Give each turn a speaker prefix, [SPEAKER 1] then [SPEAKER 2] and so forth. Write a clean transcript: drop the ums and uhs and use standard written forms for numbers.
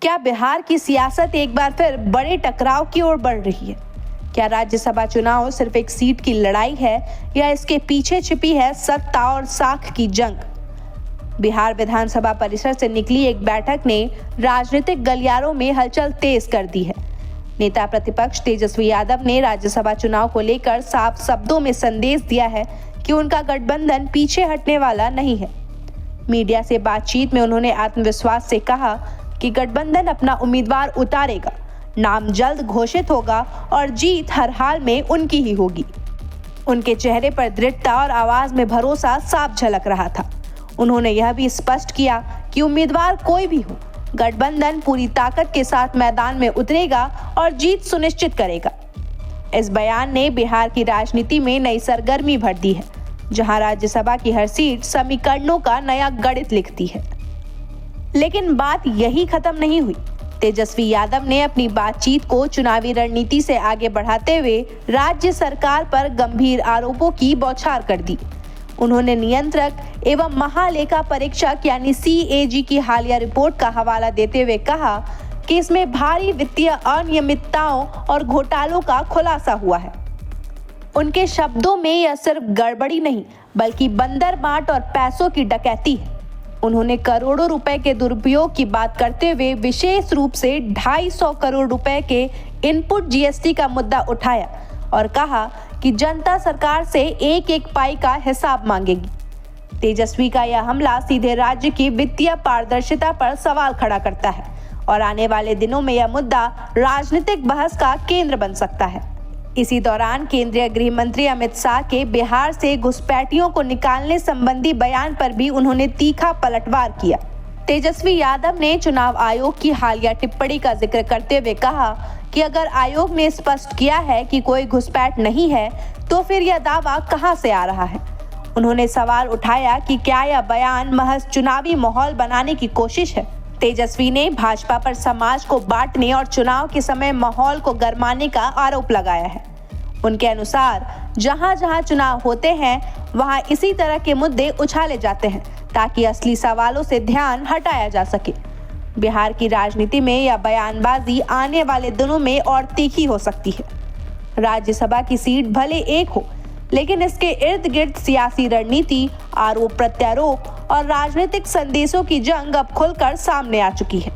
[SPEAKER 1] क्या बिहार की सियासत एक बार फिर बड़े टकराव की ओर बढ़ रही है? क्या राज्यसभा चुनाव सिर्फ एक सीट की लड़ाई है या इसके पीछे छिपी है सत्ता और साख की जंग? बिहार विधानसभा परिसर से निकली एक बैठक ने राजनीतिक गलियारों में हलचल तेज कर दी है। नेता प्रतिपक्ष तेजस्वी यादव ने राज्यसभा चुनाव को लेकर साफ शब्दों में संदेश दिया है कि उनका गठबंधन पीछे हटने वाला नहीं है। मीडिया से बातचीत में उन्होंने आत्मविश्वास से कहा कि गठबंधन अपना उम्मीदवार उतारेगा, नाम जल्द घोषित होगा और जीत हर हाल में उनकी ही होगी। उनके चेहरे पर दृढ़ता और आवाज में भरोसा साफ झलक रहा था। उन्होंने यह भी स्पष्ट किया कि उम्मीदवार कोई भी हो, गठबंधन पूरी ताकत के साथ मैदान में उतरेगा और जीत सुनिश्चित करेगा। इस बयान ने बिहार की राजनीति में नई सरगर्मी भर दी है, जहां राज्यसभा की हर सीट समीकरणों का नया गणित लिखती है। लेकिन बात यही खत्म नहीं हुई। तेजस्वी यादव ने अपनी बातचीत को चुनावी रणनीति से आगे बढ़ाते हुए राज्य सरकार पर गंभीर आरोपों की बौछार कर दी। उन्होंने नियंत्रक एवं महालेखा परीक्षक यानी CAG की हालिया रिपोर्ट का हवाला देते हुए कहा कि इसमें भारी वित्तीय अनियमितताओं और घोटालों का खुलासा हुआ है। उनके शब्दों में यह सिर्फ गड़बड़ी नहीं बल्कि बंदर बांट और पैसों की डकैती है। उन्होंने करोड़ों रुपए के दुरुपयोग की बात करते हुए विशेष रूप से 250 करोड़ रुपए के इनपुट GST का मुद्दा उठाया और कहा कि जनता सरकार से एक एक पाई का हिसाब मांगेगी। तेजस्वी का यह हमला सीधे राज्य की वित्तीय पारदर्शिता पर सवाल खड़ा करता है और आने वाले दिनों में यह मुद्दा राजनीतिक बहस का केंद्र बन सकता है। इसी दौरान केंद्रीय गृह मंत्री अमित शाह के बिहार से घुसपैठियों को निकालने संबंधी बयान पर भी उन्होंने तीखा पलटवार किया। तेजस्वी यादव ने चुनाव आयोग की हालिया टिप्पणी का जिक्र करते हुए कहा कि अगर आयोग ने स्पष्ट किया है कि कोई घुसपैठ नहीं है, तो फिर यह दावा कहां से आ रहा है। उन्होंने सवाल उठाया कि क्या यह बयान महज चुनावी माहौल बनाने की कोशिश है। तेजस्वी ने भाजपा पर समाज को बांटने और चुनाव के समय माहौल को गरमाने का आरोप लगाया है। उनके अनुसार जहां जहां चुनाव होते हैं वहां इसी तरह के मुद्दे उछाले जाते हैं ताकि असली सवालों से ध्यान हटाया जा सके। बिहार की राजनीति में यह बयानबाजी आने वाले दिनों में और तीखी हो सकती है। राज्यसभा की सीट भले एक हो, लेकिन इसके इर्द गिर्द सियासी रणनीति, आरोप प्रत्यारोप और राजनीतिक संदेशों की जंग अब खुलकर सामने आ चुकी है।